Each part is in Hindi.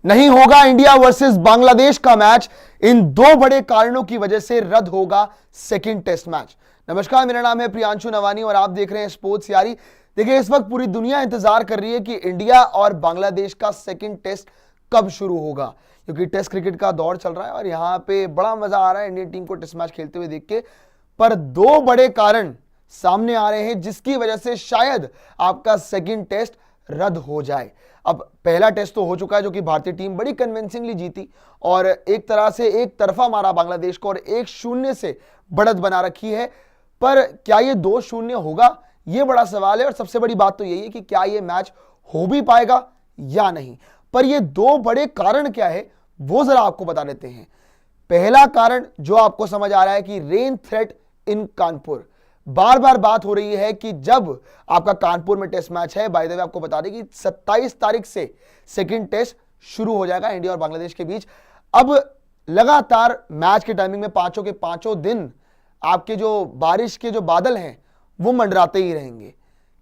नहीं होगा इंडिया वर्सेस बांग्लादेश का मैच। इन दो बड़े कारणों की वजह से रद्द होगा सेकंड टेस्ट मैच। नमस्कार, मेरा नाम है प्रियांशु नवानी और आप देख रहे हैं स्पोर्ट्स यारी। देखिए, इस वक्त पूरी दुनिया इंतजार कर रही है कि इंडिया और बांग्लादेश का सेकंड टेस्ट कब शुरू होगा, क्योंकि टेस्ट क्रिकेट का दौर चल रहा है और यहां पे बड़ा मजा आ रहा है इंडियन टीम को टेस्ट मैच खेलते हुए देख के। पर दो बड़े कारण सामने आ रहे हैं जिसकी वजह से शायद आपका सेकंड टेस्ट रद्द हो जाए। अब पहला टेस्ट तो हो चुका है जो कि भारतीय टीम बड़ी कन्विंसिंगली जीती और एक तरह से एक तरफा मारा बांग्लादेश को और 1-0 से बढ़त बना रखी है। पर क्या ये 2-0 होगा, ये बड़ा सवाल है। और सबसे बड़ी बात तो यही है कि क्या ये मैच हो भी पाएगा या नहीं। पर ये दो बड़े कारण क्या है वो जरा आपको बता देते हैं। पहला कारण जो आपको समझ आ रहा है कि रेन थ्रेट इन कानपुर। बार बार बात हो रही है कि जब आपका कानपुर में टेस्ट मैच है, बाय द वे आपको बता दें कि 27 तारीख से सेकंड टेस्ट शुरू हो जाएगा इंडिया और बांग्लादेश के बीच। अब लगातार मैच के टाइमिंग में पांचों के पांचों दिन आपके जो बारिश के जो बादल हैं वो मंडराते ही रहेंगे।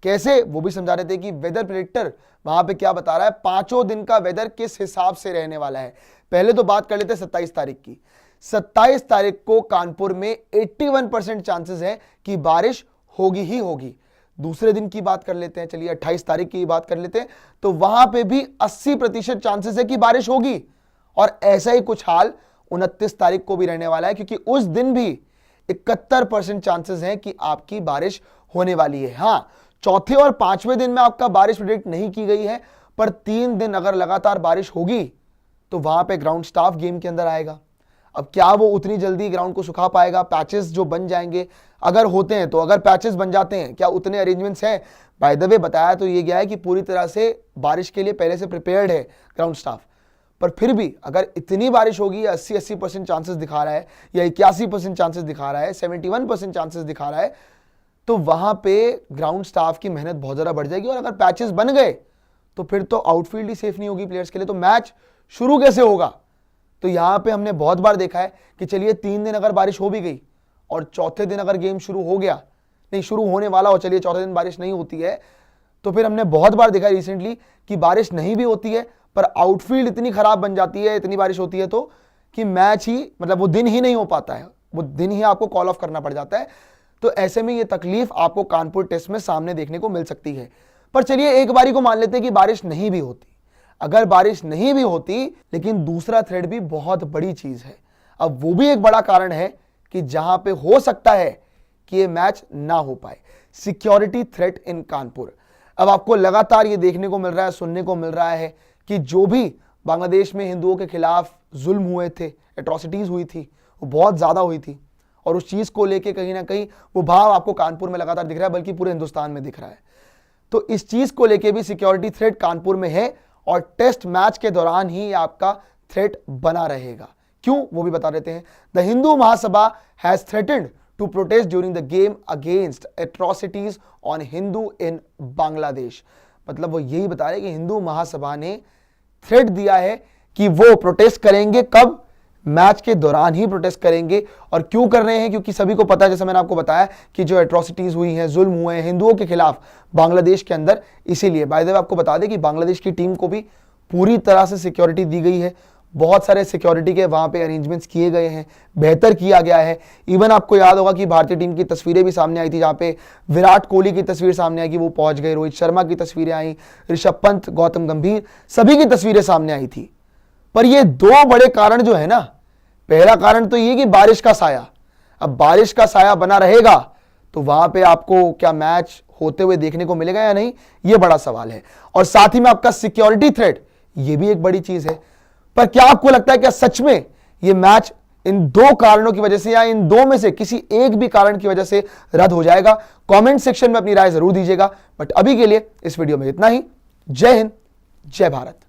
कैसे, वो भी समझा रहे थे कि वेदर प्रेडिक्टर वहां पे क्या बता रहा है, पांचों दिन का वेदर किस हिसाब से रहने वाला है। पहले तो बात कर लेते हैं 27 तारीख की। 27 तारीख को कानपुर में 81% चांसेस है कि बारिश होगी ही होगी। दूसरे दिन की बात कर लेते हैं, चलिए 28 तारीख की बात कर लेते हैं, तो वहां पे भी 80% चांसेस है कि बारिश होगी। और ऐसा ही कुछ हाल 29 तारीख को भी रहने वाला है, क्योंकि उस दिन भी 71% चांसेस हैं कि आपकी बारिश होने वाली है। हाँ, चौथे और पांचवें दिन में आपका बारिश प्रेडिक्ट नहीं की गई है, पर 3 दिन अगर लगातार बारिश होगी तो वहां पे ग्राउंड स्टाफ गेम के अंदर आएगा। अब क्या वो उतनी जल्दी ग्राउंड को सुखा पाएगा? पैचेस जो बन जाएंगे अगर होते हैं, तो अगर पैचेस बन जाते हैं, क्या उतने अरेंजमेंट्स हैं? बाय द वे बताया तो ये गया है कि पूरी तरह से बारिश के लिए पहले से प्रिपेयर्ड है ग्राउंड स्टाफ। पर फिर भी अगर इतनी बारिश होगी, 80% चांसेस दिखा रहा है या 81% चांसेस दिखा रहा है, 71% चांसेस दिखा रहा है, तो वहां पे ग्राउंड स्टाफ की मेहनत बहुत ज्यादा बढ़ जाएगी। और अगर पैचेस बन गए तो फिर तो आउटफील्ड ही सेफ नहीं होगी प्लेयर्स के लिए, तो मैच शुरू कैसे होगा? तो यहां पे हमने बहुत बार देखा है कि चलिए 3 दिन अगर बारिश हो भी गई और चौथे दिन अगर गेम शुरू हो गया, नहीं शुरू होने वाला हो, चलिए चौथे दिन बारिश नहीं होती है, तो फिर हमने बहुत बार देखा रिसेंटली कि बारिश नहीं भी होती है पर आउटफील्ड इतनी खराब बन जाती है, इतनी बारिश होती है तो कि मैच ही मतलब वो दिन ही नहीं हो पाता है, वो दिन ही आपको कॉल ऑफ करना पड़ जाता है। तो ऐसे में ये तकलीफ आपको कानपुर टेस्ट में सामने देखने को मिल सकती है। पर चलिए एक बारी को मान लेते हैं कि बारिश नहीं भी होती। अगर बारिश नहीं भी होती, लेकिन दूसरा थ्रेड भी बहुत बड़ी चीज है। अब वो भी एक बड़ा कारण है कि जहां पे हो सकता है कि ये मैच ना हो पाए, सिक्योरिटी थ्रेट इन कानपुर। अब आपको लगातार ये देखने को मिल रहा है, सुनने को मिल रहा है कि जो भी बांग्लादेश में हिंदुओं के खिलाफ जुल्म हुए थे, एट्रोसिटीज हुई थी, वो बहुत ज्यादा हुई थी। और उस चीज को लेके कहीं ना कहीं वो भाव आपको कानपुर में लगातार दिख रहा है, बल्कि पूरे हिंदुस्तान में दिख रहा है। तो इस चीज को लेके भी सिक्योरिटी थ्रेट कानपुर में है और टेस्ट मैच के दौरान ही आपका थ्रेट बना रहेगा। क्यों, वो भी बता देते हैं। The Hindu Mahasabha has threatened to protest during the game against atrocities on Hindu in Bangladesh. मतलब वो यही बता रहे हैं कि हिंदू महासभा ने थ्रेट दिया है कि वो प्रोटेस्ट करेंगे। कब? मैच के दौरान ही प्रोटेस्ट करेंगे। और क्यों कर रहे हैं? क्योंकि सभी को पता है, जैसे मैंने आपको बताया, कि जो एट्रोसिटीज हुई हैं, जुल्म हुए हैं हिंदुओं के खिलाफ बांग्लादेश के अंदर, इसीलिए। बाय द वे आपको बता दें कि बांग्लादेश की टीम को भी पूरी तरह से सिक्योरिटी दी गई है। बहुत सारे सिक्योरिटी के वहां पे अरेंजमेंट्स किए गए हैं, बेहतर किया गया है। इवन आपको याद होगा कि भारतीय टीम की तस्वीरें भी सामने आई थी, जहां पे विराट कोहली की तस्वीर सामने आई कि वो पहुंच गए, रोहित शर्मा की तस्वीरें आई, ऋषभ पंत, गौतम गंभीर, सभी की तस्वीरें सामने आई थी। पर ये दो बड़े कारण जो है ना, पहला कारण तो ये कि बारिश का साया। अब बारिश का साया बना रहेगा तो वहां पे आपको क्या मैच होते हुए देखने को मिलेगा या नहीं, ये बड़ा सवाल है। और साथ ही में आपका सिक्योरिटी थ्रेट, ये भी एक बड़ी चीज है। पर क्या आपको लगता है क्या सच में ये मैच इन दो कारणों की वजह से या इन दो में से किसी एक भी कारण की वजह से रद्द हो जाएगा? कमेंट सेक्शन में अपनी राय जरूर दीजिएगा। बट अभी के लिए इस वीडियो में इतना ही। जय हिंद, जय भारत।